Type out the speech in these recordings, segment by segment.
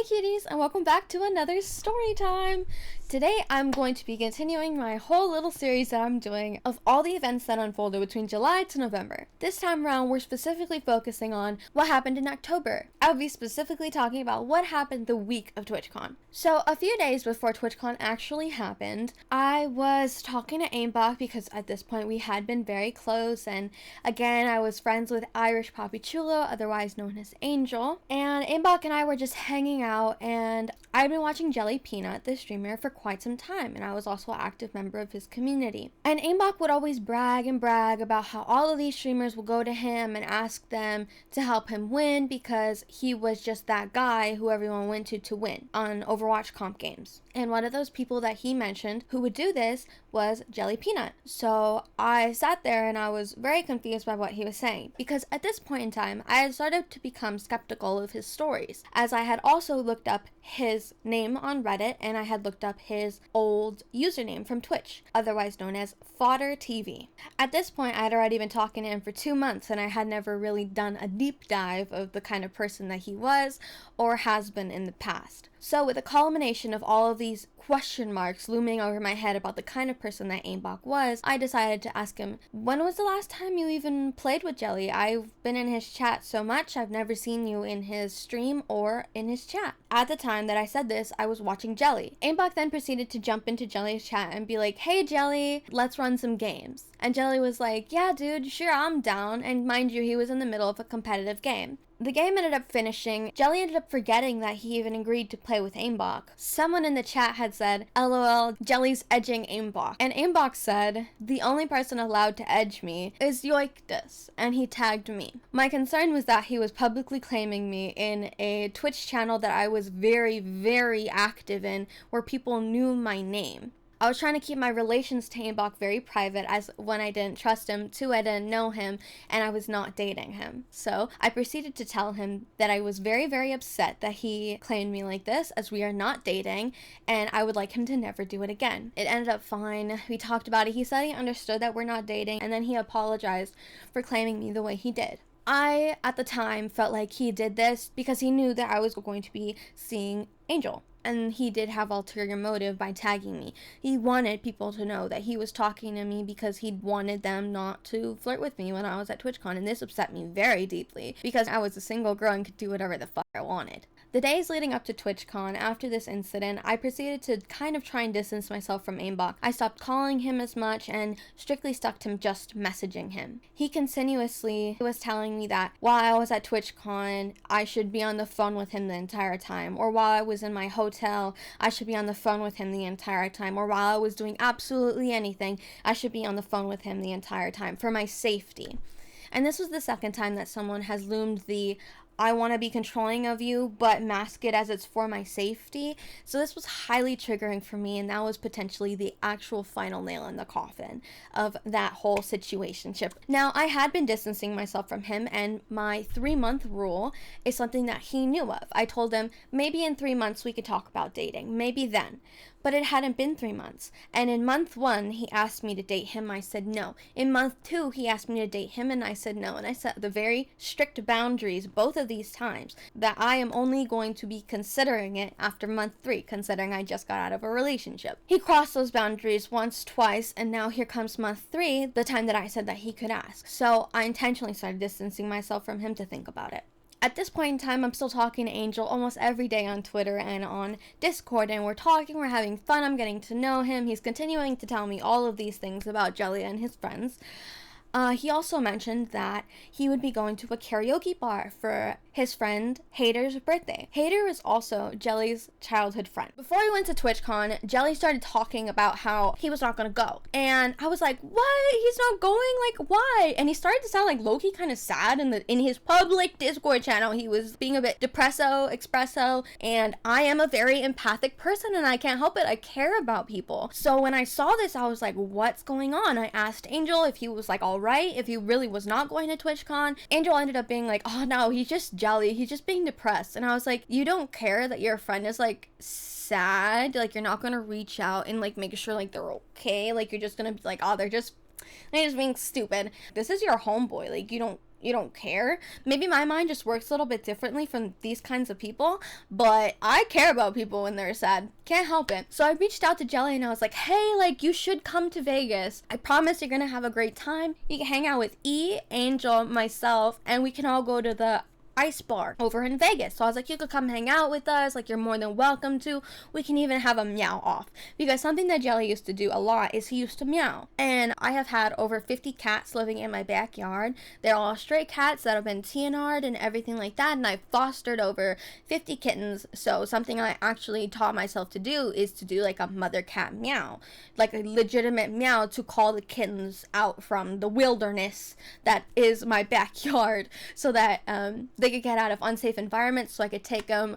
Hi cuties, and welcome back to another story time! Today I'm going to be continuing my whole little series that I'm doing of all the events that unfolded between July to November. This time around we're specifically focusing on what happened in October. I'll be specifically talking about what happened the week of TwitchCon. So a few days before TwitchCon actually happened, I was talking to Aimbach because at this point we had been very close, and again I was friends with Irish Poppy Chulo, otherwise known as Angel, and Aimbach and I were just hanging out, and I'd been watching Jelly Peanut, the streamer, for quite some time, and I was also an active member of his community. And Aimbach would always brag about how all of these streamers would go to him and ask them to help him win because he was just that guy who everyone went to win on Overwatch comp games. And one of those people that he mentioned who would do this was Jelly Peanut. So I sat there and I was very confused by what he was saying, because at this point in time I had started to become skeptical of his stories, as I had also looked up his name on Reddit and I had looked up his old username from Twitch, otherwise known as Fodder TV. At this point I had already been talking to him for 2 months and I had never really done a deep dive of the kind of person that he was or has been in the past. So with a culmination of all of these question marks looming over my head about the kind of person that Aimbach was, I decided to ask him, when was the last time you even played with Jelly? I've been in his chat so much, I've never seen you in his stream or in his chat. At the time that I said this, I was watching Jelly. Aimbach then proceeded to jump into Jelly's chat and be like, hey Jelly, let's run some games. And Jelly was like, yeah dude, sure, I'm down. And mind you, he was in the middle of a competitive game. The game ended up finishing. Jelly ended up forgetting that he even agreed to play with Aimbach. Someone in the chat had said, LOL, Jelly's edging Aimbach. And Aimbach said, the only person allowed to edge me is Otus, and he tagged me. My concern was that he was publicly claiming me in a Twitch channel that I was very, very active in, where people knew my name. I was trying to keep my relations to Aimbach very private, as one, I didn't trust him, 2, I didn't know him, and I was not dating him. So I proceeded to tell him that I was very, very upset that he claimed me like this, as we are not dating, and I would like him to never do it again. It ended up fine. We talked about it. He said he understood that we're not dating, and then he apologized for claiming me the way he did. I, at the time, felt like he did this because he knew that I was going to be seeing Angel. And he did have ulterior motive by tagging me. He wanted people to know that he was talking to me because he wanted them not to flirt with me when I was at TwitchCon, and this upset me very deeply because I was a single girl and could do whatever the fuck I wanted. The days leading up to TwitchCon, after this incident, I proceeded to kind of try and distance myself from Aimbach. I stopped calling him as much and strictly stuck to just messaging him. He continuously was telling me that while I was at TwitchCon, I should be on the phone with him the entire time, or while I was in my hotel, I should be on the phone with him the entire time, or while I was doing absolutely anything, I should be on the phone with him the entire time for my safety. And this was the second time that someone has loomed the I want to be controlling of you, but mask it as it's for my safety. So this was highly triggering for me, and that was potentially the actual final nail in the coffin of that whole situationship. Now, I had been distancing myself from him, and my 3-month rule is something that he knew of. I told him, maybe in 3 months we could talk about dating, maybe then. But it hadn't been 3 months. And in month 1, he asked me to date him. I said no. In month 2, he asked me to date him, and I said no. And I set the very strict boundaries both of these times that I am only going to be considering it after month 3, considering I just got out of a relationship. He crossed those boundaries once, twice, and now here comes month 3, the time that I said that he could ask. So I intentionally started distancing myself from him to think about it. At this point in time, I'm still talking to Angel almost every day on Twitter and on Discord, and we're talking, we're having fun, I'm getting to know him. He's continuing to tell me all of these things about Jelly and his friends. He also mentioned that he would be going to a karaoke bar for his friend Hater's birthday. Hater is also Jelly's childhood friend. Before we went to TwitchCon, Jelly started talking about how he was not going to go. And I was like, what? He's not going? Like, why? And he started to sound like low-key kind of sad in his public Discord channel. He was being a bit espresso, and I am a very empathic person and I can't help it. I care about people. So when I saw this, I was like, what's going on? I asked Angel if he was like alright, if he really was not going to TwitchCon. Angel ended up being like, oh no, he's just Jelly, he's just being depressed. And I was like, you don't care that your friend is like sad? Like, you're not gonna reach out and like make sure like they're okay? Like, you're just gonna be like, oh, they're just being stupid. This is your homeboy. Like, you you don't care. Maybe my mind just works a little bit differently from these kinds of people, but I care about people when they're sad. Can't help it. So I reached out to Jelly and I was like, hey, like, you should come to Vegas. I promise you're gonna have a great time. You can hang out with E, Angel, myself, and we can all go to the ice bar over in Vegas. So I was like, you could come hang out with us, like, you're more than welcome to. We can even have a meow off, because something that Jelly used to do a lot is he used to meow. And I have had over 50 cats living in my backyard. They're all stray cats that have been TNR'd and everything like that, and I fostered over 50 kittens. So something I actually taught myself to do is to do like a mother cat meow, like a legitimate meow, to call the kittens out from the wilderness that is my backyard, so that they could get out of unsafe environments, so I could take them,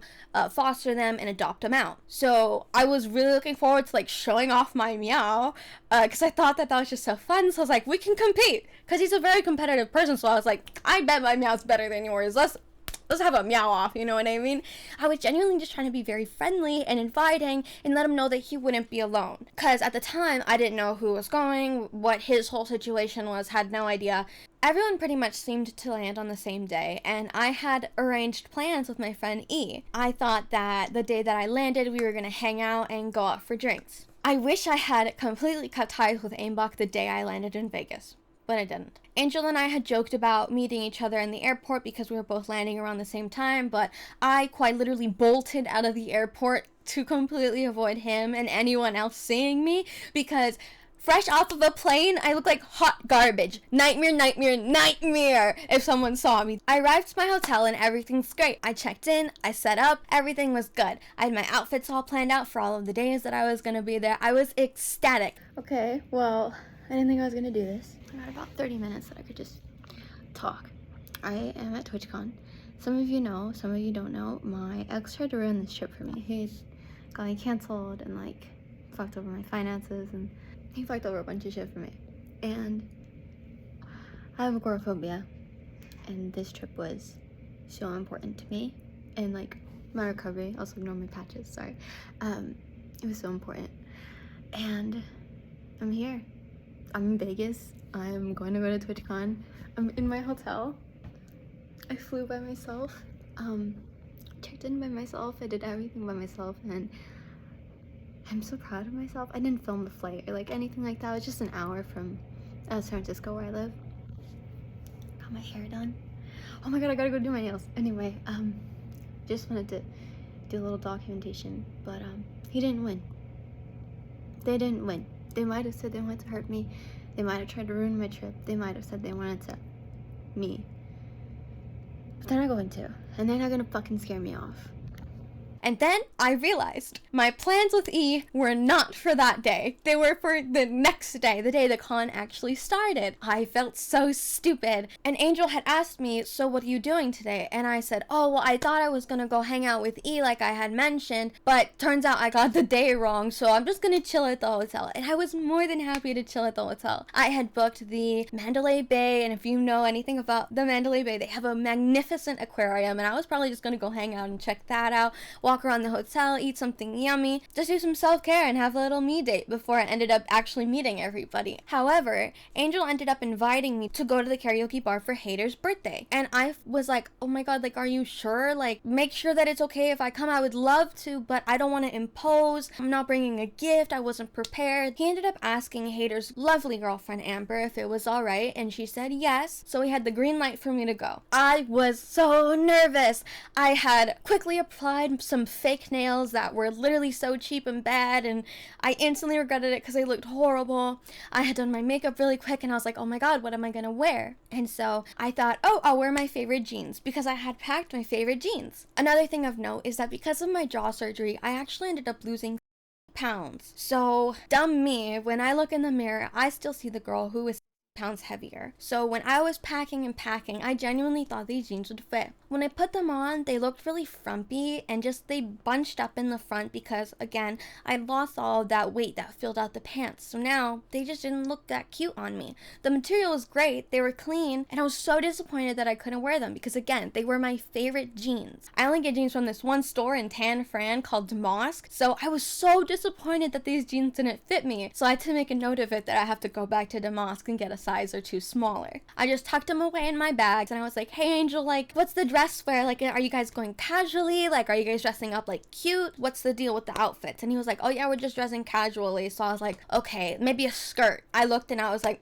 foster them, and adopt them out. So I was really looking forward to like showing off my meow, because I thought that was just so fun. So I was like, we can compete, because he's a very competitive person. So I was like, I bet my meow's better than yours. Let's have a meow off, you know what I mean? I was genuinely just trying to be very friendly and inviting and let him know that he wouldn't be alone. Because at the time, I didn't know who was going, what his whole situation was, had no idea. Everyone pretty much seemed to land on the same day, and I had arranged plans with my friend E. I thought that the day that I landed, we were going to hang out and go out for drinks. I wish I had completely cut ties with Aimbach the day I landed in Vegas, but I didn't. Angel and I had joked about meeting each other in the airport because we were both landing around the same time, but I quite literally bolted out of the airport to completely avoid him and anyone else seeing me, because fresh off of a plane, I look like hot garbage. Nightmare, nightmare, nightmare if someone saw me. I arrived to my hotel and everything's great. I checked in, I set up, everything was good. I had my outfits all planned out for all of the days that I was gonna be there. I was ecstatic. Okay, well, I didn't think I was gonna do this. I had about 30 minutes that I could just talk. I am at TwitchCon. Some of you know, some of you don't know. My ex tried to ruin this trip for me. He's got me canceled and like fucked over my finances, and he fucked over a bunch of shit for me. And I have agoraphobia, and this trip was so important to me, and like my recovery. Also ignore my patches, sorry. It was so important, and I'm here. I'm in Vegas. I'm going to go to TwitchCon. I'm in my hotel. I flew by myself, checked in by myself. I did everything by myself, and I'm so proud of myself. I didn't film the flight or like anything like that. It was just an hour from San Francisco, where I live. Got my hair done. Oh my god, I gotta go do my nails. Anyway, just wanted to do a little documentation, but he didn't win. They didn't win. They might have said they wanted to hurt me. They might have tried to ruin my trip. They might have said they wanted to me. But they're not going to. And they're not gonna fucking scare me off. And then I realized my plans with E were not for that day. They were for the next day, the day the con actually started. I felt so stupid. And Angel had asked me, so what are you doing today? And I said, oh, well, I thought I was gonna go hang out with E like I had mentioned, but turns out I got the day wrong, so I'm just gonna chill at the hotel. And I was more than happy to chill at the hotel. I had booked the Mandalay Bay, and if you know anything about the Mandalay Bay, they have a magnificent aquarium, and I was probably just gonna go hang out and check that out, walk around the hotel, eat something yummy, just do some self-care and have a little me date before I ended up actually meeting everybody. However, Angel ended up inviting me to go to the karaoke bar for Hater's birthday, and I was like, oh my god, like, are you sure? Like, make sure that it's okay if I come. I would love to, but I don't want to impose. I'm not bringing a gift. I wasn't prepared. He ended up asking Hater's lovely girlfriend Amber if it was alright, and she said yes, so he had the green light for me to go. I was so nervous. I had quickly applied some fake nails that were literally so cheap and bad, and I instantly regretted it because they looked horrible. I had done my makeup really quick, and I was like, oh my god, what am I gonna wear? And so I thought, oh, I'll wear my favorite jeans, because I had packed my favorite jeans. Another thing of note is that because of my jaw surgery, I actually ended up losing pounds. So dumb me, when I look in the mirror, I still see the girl who is pounds heavier. So when I was packing and packing, I genuinely thought these jeans would fit. When I put them on, they looked really frumpy and just they bunched up in the front because, again, I lost all of that weight that filled out the pants. So now they just didn't look that cute on me. The material was great, they were clean, and I was so disappointed that I couldn't wear them because, again, they were my favorite jeans. I only get jeans from this one store in Tan Fran called Damask, so I was so disappointed that these jeans didn't fit me. So I had to make a note of it that I have to go back to Damask and get a size or two smaller. I just tucked them away in my bags and I was like, hey Angel, like, what's the dress wear? Like, are you guys going casually? Like, are you guys dressing up like cute? What's the deal with the outfits? And he was like, oh yeah, we're just dressing casually. So I was like, okay, maybe a skirt. I looked and I was like,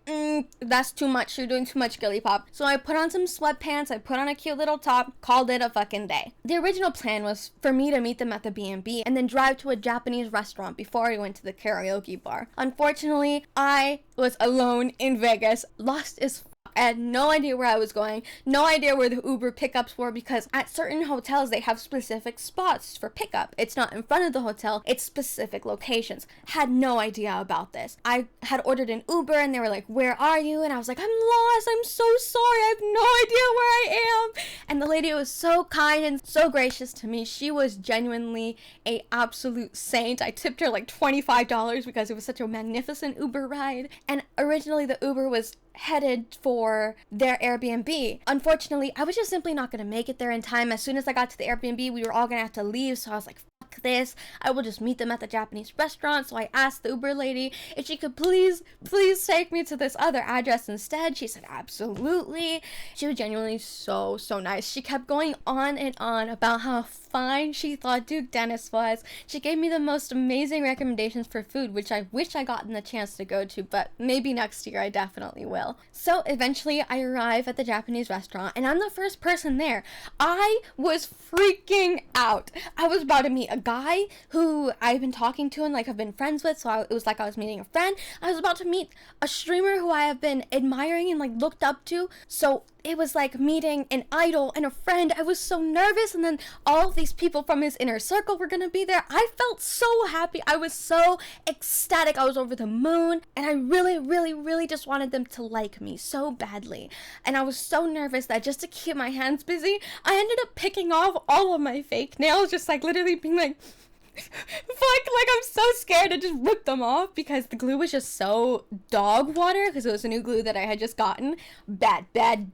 that's too much. You're doing too much, girly pop. So I put on some sweatpants. I put on a cute little top, called it a fucking day. The original plan was for me to meet them at the B&B and then drive to a Japanese restaurant before I went to the karaoke bar. Unfortunately, I was alone in Vegas, lost as I had no idea where I was going, no idea where the Uber pickups were, because at certain hotels they have specific spots for pickup. It's not in front of the hotel, it's specific locations. Had no idea about this. I had ordered an Uber and they were like, where are you? And I was like, I'm lost, I'm so sorry, I have no idea where I am. And the lady was so kind and so gracious to me. She was genuinely an absolute saint. I tipped her like $25 because it was such a magnificent Uber ride. And originally the Uber was headed for their Airbnb. Unfortunately, I was just simply not going to make it there in time. As soon as I got to the Airbnb, we were all going to have to leave, so I was like, fuck this, I will just meet them at the Japanese restaurant. So I asked the Uber lady if she could please take me to this other address instead. She said absolutely. She was genuinely so nice. She kept going on and on about how fine she thought Duke Dennis was. She gave me the most amazing recommendations for food, which I wish I gotten the chance to go to, but maybe next year I definitely will. So eventually I arrive at the Japanese restaurant and I'm the first person there. I was freaking out. I was about to meet a guy who I've been talking to and like have been friends with, so it was like I was meeting a friend. I was about to meet a streamer who I have been admiring and like looked up to, so it was like meeting an idol and a friend. I was so nervous, and then all of these people from his inner circle were gonna be there. I felt so happy. I was so ecstatic. I was over the moon, and I really just wanted them to like me so badly. And I was so nervous that just to keep my hands busy, I ended up picking off all of my fake nails, just like literally being like, fuck, like I'm so scared to just rip them off because the glue was just so dog water because it was a new glue that I had just gotten. Bad.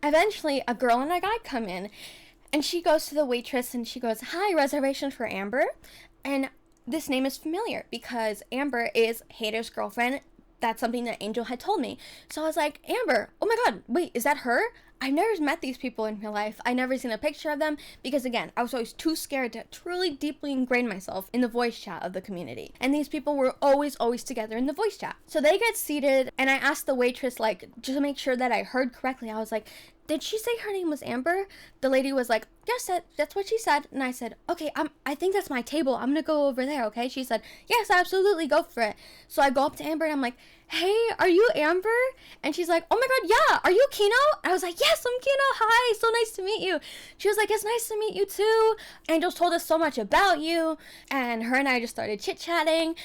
Eventually, a girl and a guy come in, and she goes to the waitress and she goes, hi, reservation for Amber. And this name is familiar because Amber is Hater's girlfriend. That's something that Angel had told me. So I was like, Amber, oh my god, wait, is that her? I've never met these people in real life. I never seen a picture of them because, again, I was always too scared to truly deeply ingrain myself in the voice chat of the community. And these people were always together in the voice chat. So they get seated and I asked the waitress, like, just to make sure that I heard correctly, I was like, did she say her name was Amber? The lady was like, yes, that's what she said. And I said, okay, I think that's my table. I'm gonna go over there, okay? She said, yes, absolutely, go for it. So I go up to Amber and I'm like, hey, are you Amber? And she's like, oh my god, yeah, are you Kino? And I was like, yes, I'm Kino, hi, so nice to meet you. She was like, it's nice to meet you too. Angel told us so much about you. And her and I just started chit-chatting.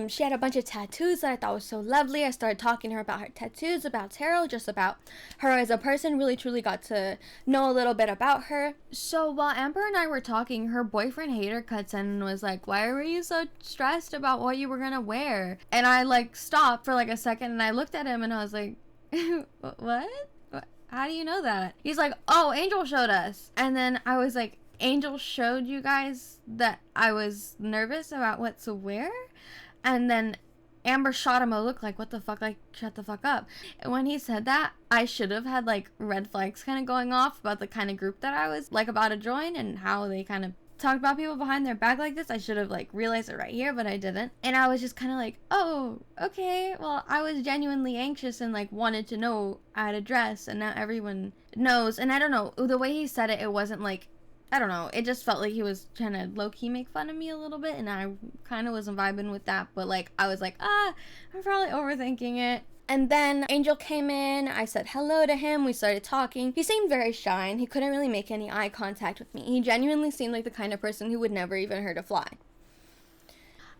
She had a bunch of tattoos that I thought was so lovely. I started talking to her about her tattoos, about tarot, just about her as a person, really truly got to know a little bit about her. So while Amber and I were talking, her boyfriend Hater cuts in and was like, why were you so stressed about what you were gonna wear? And I like stopped for like a second and I looked at him and I was like, what? How do you know that? He's like, oh, Angel showed us. And then I was like, Angel showed you guys that I was nervous about what to wear? And then Amber shot him a look like, what the fuck, like, shut the fuck up. And when he said that, I should have had, like, red flags kind of going off about the kind of group that I was, like, about to join and how they kind of talk about people behind their back like this. I should have, like, realized it right here, but I didn't. And I was just kind of like, oh, okay, well, I was genuinely anxious and, like, wanted to know how to dress, and now everyone knows. And I don't know, the way he said it, it wasn't, like, I don't know, it just felt like he was trying to low-key make fun of me a little bit, and I kind of wasn't vibing with that, but, like, I was like, I'm probably overthinking it. And then Angel came in, I said hello to him, we started talking. He seemed very shy, and he couldn't really make any eye contact with me. He genuinely seemed like the kind of person who would never even hurt a fly.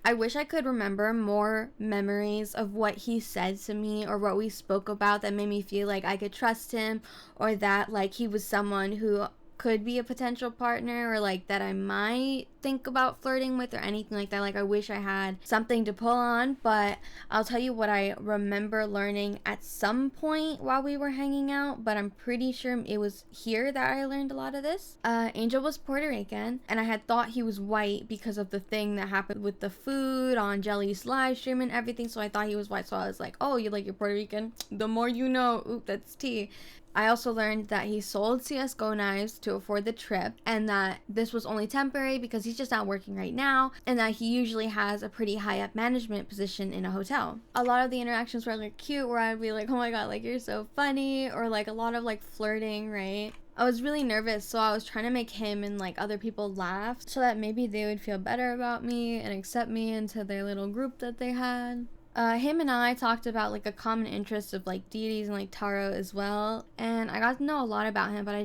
I wish I could remember more memories of what he said to me or what we spoke about that made me feel like I could trust him, or that, like, he was someone who could be a potential partner, or like that I might think about flirting with, or anything like that. Like, I wish I had something to pull on. But I'll tell you what I remember learning at some point while we were hanging out, but I'm pretty sure it was here that I learned a lot of this. Angel was Puerto Rican, and I had thought he was white because of the thing that happened with the food on Jelly's live stream and everything, so I thought he was white. So I was like, oh, you're Puerto Rican? The more you know. Oop, that's tea. I also learned that he sold CSGO knives to afford the trip, and that this was only temporary because he's just not working right now, and that he usually has a pretty high up management position in a hotel. A lot of the interactions were like cute, where I'd be like, oh my god, like, you're so funny, or like a lot of like flirting, right? I was really nervous, so I was trying to make him and like other people laugh so that maybe they would feel better about me and accept me into their little group that they had. Him and I talked about like a common interest of like deities and like tarot as well, and I got to know a lot about him, but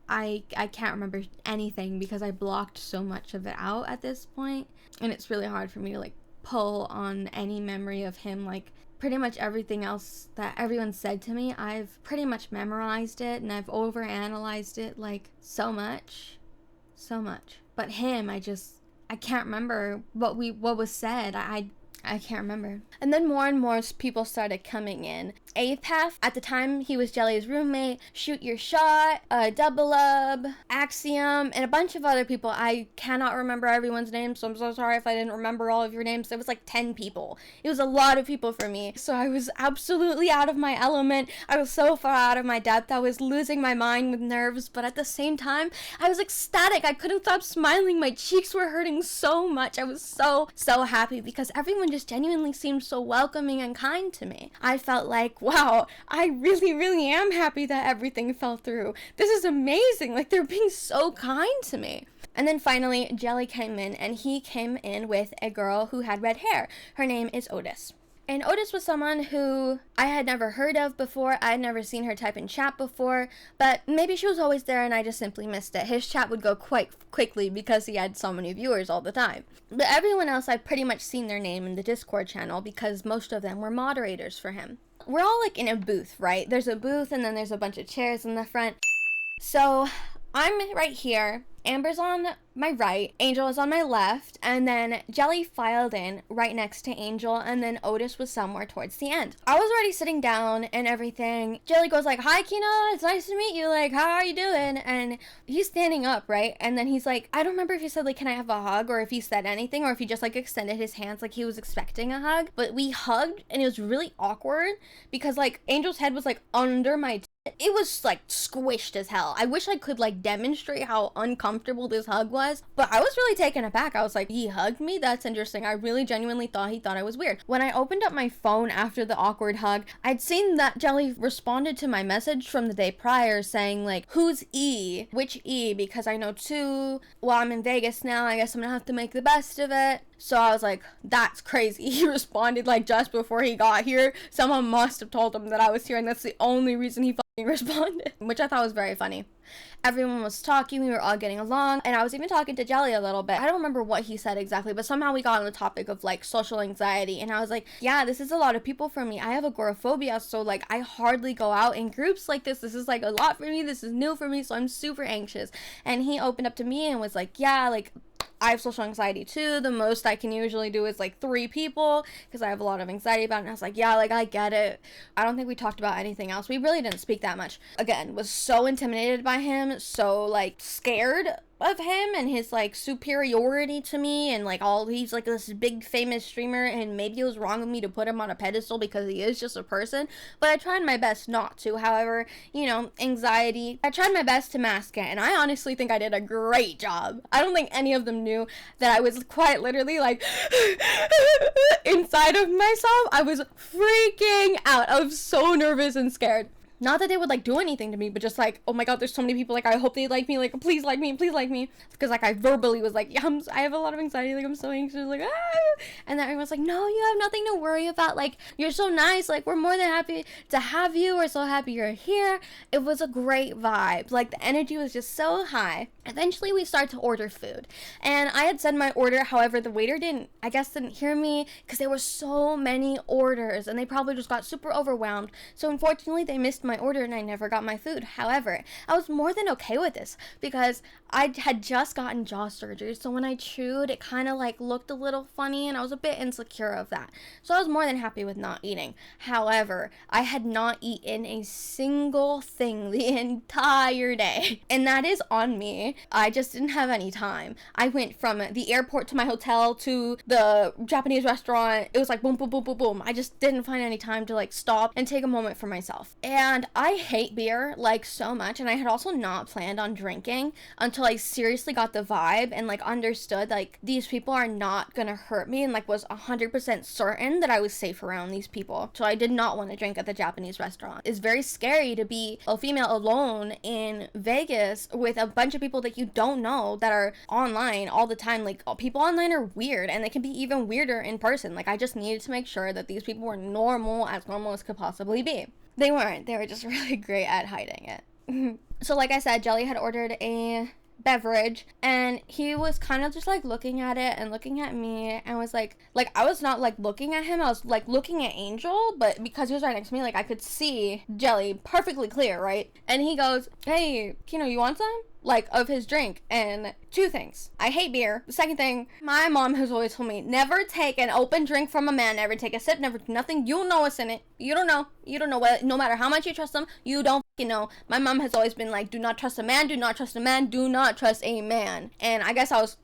I can't remember anything because I blocked so much of it out at this point, and it's really hard for me to like pull on any memory of him. Like, pretty much everything else that everyone said to me, I've pretty much memorized it, and I've overanalyzed it like so much. But him, I can't remember what was said. I can't remember. And then more and more people started coming in. Apath, at the time he was Jelly's roommate, Shoot Your Shot, Double Up, Axiom, and a bunch of other people. I cannot remember everyone's names, so I'm so sorry if I didn't remember all of your names. It was like 10 people. It was a lot of people for me. So I was absolutely out of my element. I was so far out of my depth. I was losing my mind with nerves, but at the same time, I was ecstatic. I couldn't stop smiling. My cheeks were hurting so much. I was so happy because everyone just genuinely seemed so welcoming and kind to me. I felt like, wow, I really am happy that everything fell through. This is amazing. Like, they're being so kind to me. And then finally, Jelly came in, and he came in with a girl who had red hair. Her name is Otus. And Otus was someone who I had never heard of before. I had never seen her type in chat before, but maybe she was always there and I just simply missed it. His chat would go quite quickly because he had so many viewers all the time. But everyone else, I'd pretty much seen their name in the Discord channel because most of them were moderators for him. We're all like in a booth, right? There's a booth and then there's a bunch of chairs in the front. So I'm right here. Amber's on my right, Angel is on my left, and then Jelly filed in right next to Angel, and then Otus was somewhere towards the end. I was already sitting down and everything. Jelly goes like, hi Kina, it's nice to meet you, like, how are you doing? And he's standing up, right? And then he's like, I don't remember if he said like, can I have a hug, or if he said anything, or if he just like extended his hands like he was expecting a hug. But we hugged, and it was really awkward because like Angel's head was like under my it was like squished as hell. I wish I could like demonstrate how uncomfortable this hug was, but I was really taken aback. I was like, he hugged me? That's interesting. I really genuinely thought he thought I was weird. When I opened up my phone after the awkward hug, I'd seen that Jelly responded to my message from the day prior saying like, who's E? Which E? Because I know two. Well, I'm in Vegas now. I guess I'm gonna have to make the best of it. So I was like, that's crazy. He responded like just before he got here. Someone must have told him that I was here, and that's the only reason he responded, which I thought was very funny. Everyone was talking, we were all getting along, and I was even talking to Jelly a little bit. I don't remember what he said exactly, but somehow we got on the topic of like social anxiety, and I was like, yeah, this is a lot of people for me. I have agoraphobia, so like I hardly go out in groups like this. This is like a lot for me. This is new for me, so I'm super anxious. And he opened up to me and was like, yeah, like I have social anxiety too. The most I can usually do is like 3 people because I have a lot of anxiety about it. And I was like, yeah, like I get it. I don't think we talked about anything else. We really didn't speak that much. Again, was so intimidated by him, so like scared of him and his like superiority to me, and like all he's like this big famous streamer, and maybe it was wrong of me to put him on a pedestal because he is just a person, but I tried my best not to. However, you know, anxiety, I tried my best to mask it, and I honestly think I did a great job. I don't think any of them knew that I was quite literally like inside of myself. I was freaking out. I was so nervous and scared. Not that they would like do anything to me, but just like, oh my god, there's so many people, like I hope they like me, like please like me, because like I verbally was like, yeah, I have a lot of anxiety, like I'm so anxious, like ah, and then everyone's like, no, you have nothing to worry about, like you're so nice, like we're more than happy to have you, we're so happy you're here. It was a great vibe, like the energy was just so high. Eventually we started to order food, and I had said my order, however the waiter didn't hear me because there were so many orders, and they probably just got super overwhelmed, so unfortunately they missed my order and I never got my food. However, I was more than okay with this because I had just gotten jaw surgery, so when I chewed, it kind of like looked a little funny and I was a bit insecure of that. So I was more than happy with not eating. However, I had not eaten a single thing the entire day, and that is on me. I just didn't have any time. I went from the airport to my hotel to the Japanese restaurant. It was like boom, boom, boom, boom, boom. I just didn't find any time to like stop and take a moment for myself. And I hate beer like so much, and I had also not planned on drinking until I seriously got the vibe and like understood like these people are not gonna hurt me, and like was 100% certain that I was safe around these people. So I did not want to drink at the Japanese restaurant. It's very scary to be a female alone in Vegas with a bunch of people that you don't know that are online all the time. Like, people online are weird, and they can be even weirder in person. Like, I just needed to make sure that these people were normal as could possibly be. They weren't. They were just really great at hiding it. So like I said, Jelly had ordered a beverage, and he was kind of just like looking at it and looking at me, and was like I was not like looking at him, I was like looking at Angel, but because he was right next to me, like I could see Jelly perfectly clear, right? And he goes, "Hey, Kino, you want some?" Like, of his drink. And two things: I hate beer. The second thing, my mom has always told me, never take an open drink from a man, never take a sip, never do nothing. You don't know what's in it. You don't know what, no matter how much you trust them, you don't know. My mom has always been like, do not trust a man, do not trust a man, do not trust a man. And I guess I was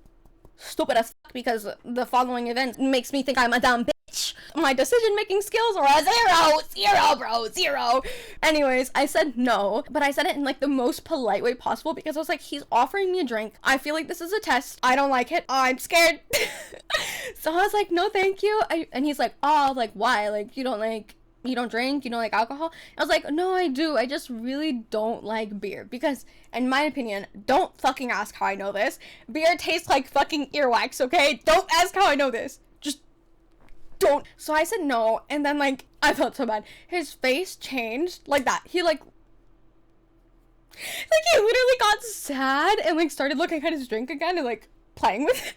stupid as fuck, because the following event makes me think I'm a dumb bitch. My decision-making skills were a zero. Anyways, I said no, but I said it in like the most polite way possible, because I was like, he's offering me a drink. I feel like this is a test. I don't like it. I'm scared. So I was like, no, thank you. And he's like, oh, like, why? Like, you don't drink? You don't like alcohol? I was like, no, I do. I just really don't like beer. Because, in my opinion, don't fucking ask how I know this. Beer tastes like fucking earwax, okay? Don't ask how I know this. Just don't. So I said no, and then, like, I felt so bad. His face changed like that. He, like, he literally got sad and, like, started looking at his drink again and, like, playing with it.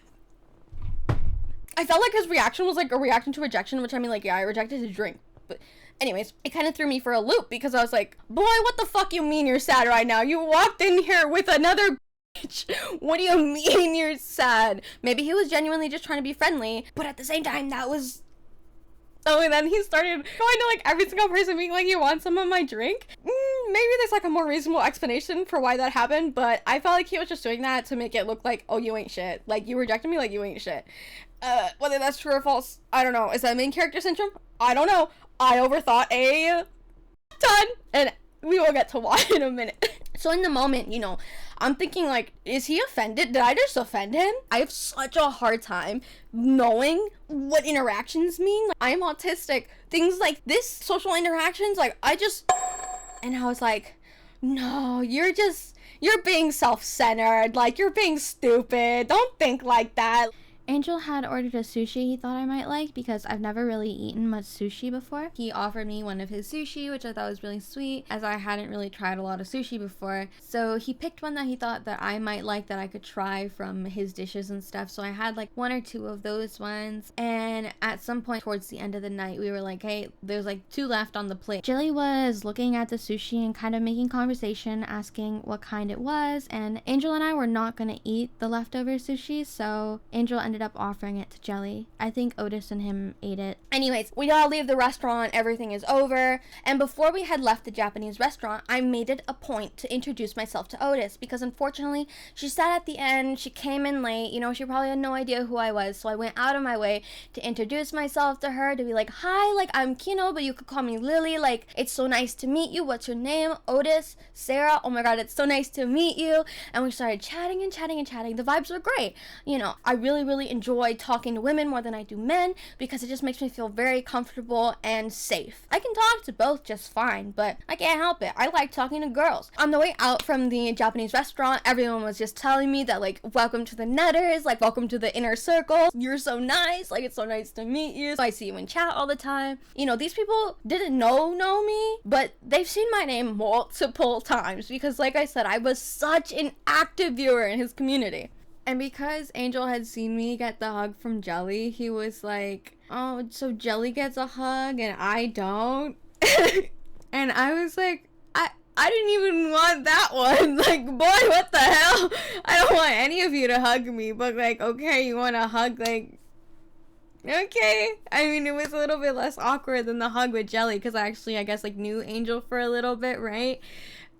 I felt like his reaction was, like, a reaction to rejection, which, I mean, like, yeah, I rejected his drink. But anyways, it kind of threw me for a loop, because I was like, boy, what the fuck you mean you're sad right now? You walked in here with another bitch. What do you mean you're sad? Maybe he was genuinely just trying to be friendly, but at the same time, that was... Oh, and then he started going to, like, every single person being like, you want some of my drink? Maybe there's, like, a more reasonable explanation for why that happened, but I felt like he was just doing that to make it look like, oh, you ain't shit. Like, you rejected me, like, you ain't shit. Whether that's true or false, I don't know. Is that main character syndrome? I don't know. I overthought a ton, and we will get to why in a minute. So in the moment, you know, I'm thinking, like, is he offended? Did I just offend him? I have such a hard time knowing what interactions mean. Like, I am autistic. Things like this, social interactions, like, and I was like, no, you're being self-centered. Like, you're being stupid. Don't think like that. Angel had ordered a sushi he thought I might like, because I've never really eaten much sushi before. He offered me one of his sushi, which I thought was really sweet, as I hadn't really tried a lot of sushi before. So he picked one that he thought that I might like, that I could try from his dishes and stuff. So I had like one or two of those ones, and at some point towards the end of the night, we were like, hey, there's like 2 left on the plate. Jilly was looking at the sushi and kind of making conversation, asking what kind it was, and Angel and I were not gonna eat the leftover sushi, so Angel ended up offering it to Jelly. I think Otus and him ate it. Anyways, we all leave the restaurant, everything is over, and before we had left the Japanese restaurant, I made it a point to introduce myself to Otus, because unfortunately, she sat at the end, she came in late, you know, she probably had no idea who I was, so I went out of my way to introduce myself to her, to be like, hi, like, I'm Kino, but you could call me Lily, like, it's so nice to meet you, what's your name? Otus? Sarah? Oh my god, it's so nice to meet you. And we started chatting and chatting and chatting. The vibes were great. You know, I really enjoy talking to women more than I do men, because it just makes me feel very comfortable and safe. I can talk to both just fine, but I can't help it. I like talking to girls. On the way out from the Japanese restaurant, everyone was just telling me that, like, welcome to the Netters, like, welcome to the inner circle. You're so nice. Like, it's so nice to meet you. I see you in chat all the time. You know, these people didn't know me, but they've seen my name multiple times, because like I said, I was such an active viewer in his community. And because Angel had seen me get the hug from Jelly, he was like, oh, so Jelly gets a hug and I don't? And I was like, I didn't even want that one. Like, boy, what the hell? I don't want any of you to hug me, but like, okay, you want to hug, like, okay. I mean, it was a little bit less awkward than the hug with Jelly, because I guess, like, knew Angel for a little bit, right?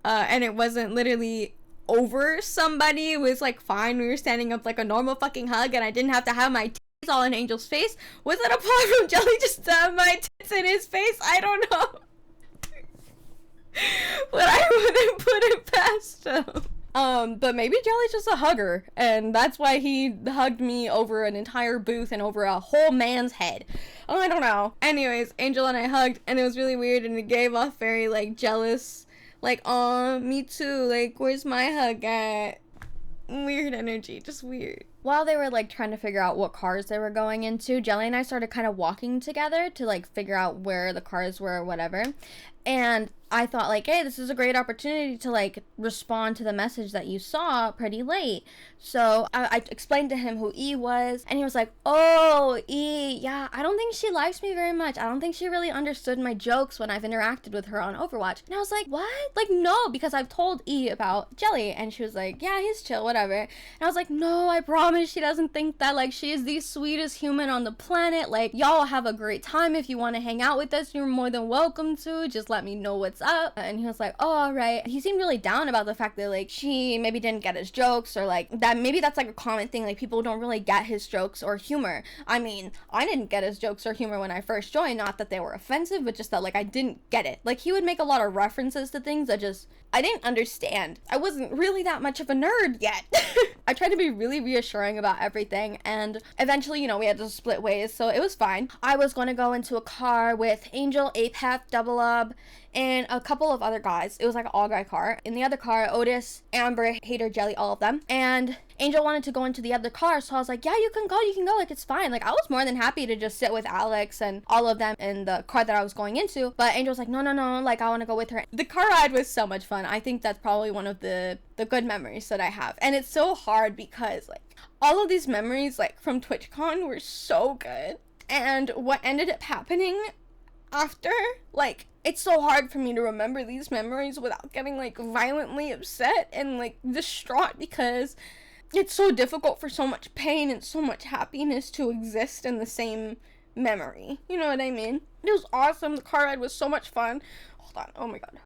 And it wasn't literally over somebody. It was, like, fine. We were standing up like a normal fucking hug, and I didn't have to have my tits all in Angel's face. Was it apart from Jelly just to have my tits in his face? I don't know. But I wouldn't put it past him. But maybe Jelly's just a hugger, and that's why he hugged me over an entire booth and over a whole man's head. Oh, I don't know. Anyways, Angel and I hugged, and it was really weird, and it gave off very, like, jealous, like, aw, me too, like, where's my hug at? Weird energy, just weird. While they were, like, trying to figure out what cars they were going into, Jelly and I started kind of walking together to, like, figure out where the cars were or whatever. And I thought, like, hey, this is a great opportunity to, like, respond to the message that you saw pretty late. So I explained to him who E was, and he was like, oh, E, yeah, I don't think she likes me very much. I don't think she really understood my jokes when I've interacted with her on Overwatch. And I was like, what? Like, no, because I've told E about Jelly, and she was like, yeah, he's chill, whatever. And I was like, no, I promise she doesn't think that. Like, she is the sweetest human on the planet. Like, y'all have a great time. If you want to hang out with us, you're more than welcome to. Just let me know what's up. And he was like, oh, all right. He seemed really down about the fact that, like, she maybe didn't get his jokes, or like that maybe that's like a common thing, like people don't really get his jokes or humor. I mean, I didn't get his jokes or humor when I first joined, not that they were offensive, but just that, like, I didn't get it. Like, he would make a lot of references to things that just I didn't understand. I wasn't really that much of a nerd yet. I tried to be really reassuring about everything, and eventually, you know, we had to split ways, so it was fine. I was going to go into a car with Angel, Apeth, Double Up, and a couple of other guys. It was like an all-guy car. In the other car, Otus, Amber, Hater, Jelly, all of them. And Angel wanted to go into the other car, so I was like, yeah, you can go, like, it's fine. Like, I was more than happy to just sit with Alex and all of them in the car that I was going into, but Angel was like, no, like, I want to go with her. The car ride was so much fun. I think that's probably one of the good memories that I have, and it's so hard because, like, all of these memories, like, from TwitchCon were so good, and what ended up happening after, like, it's so hard for me to remember these memories without getting, like, violently upset and, like, distraught, because it's so difficult for so much pain and so much happiness to exist in the same memory. You know what I mean? It was awesome. The car ride was so much fun. Hold on. Oh my god.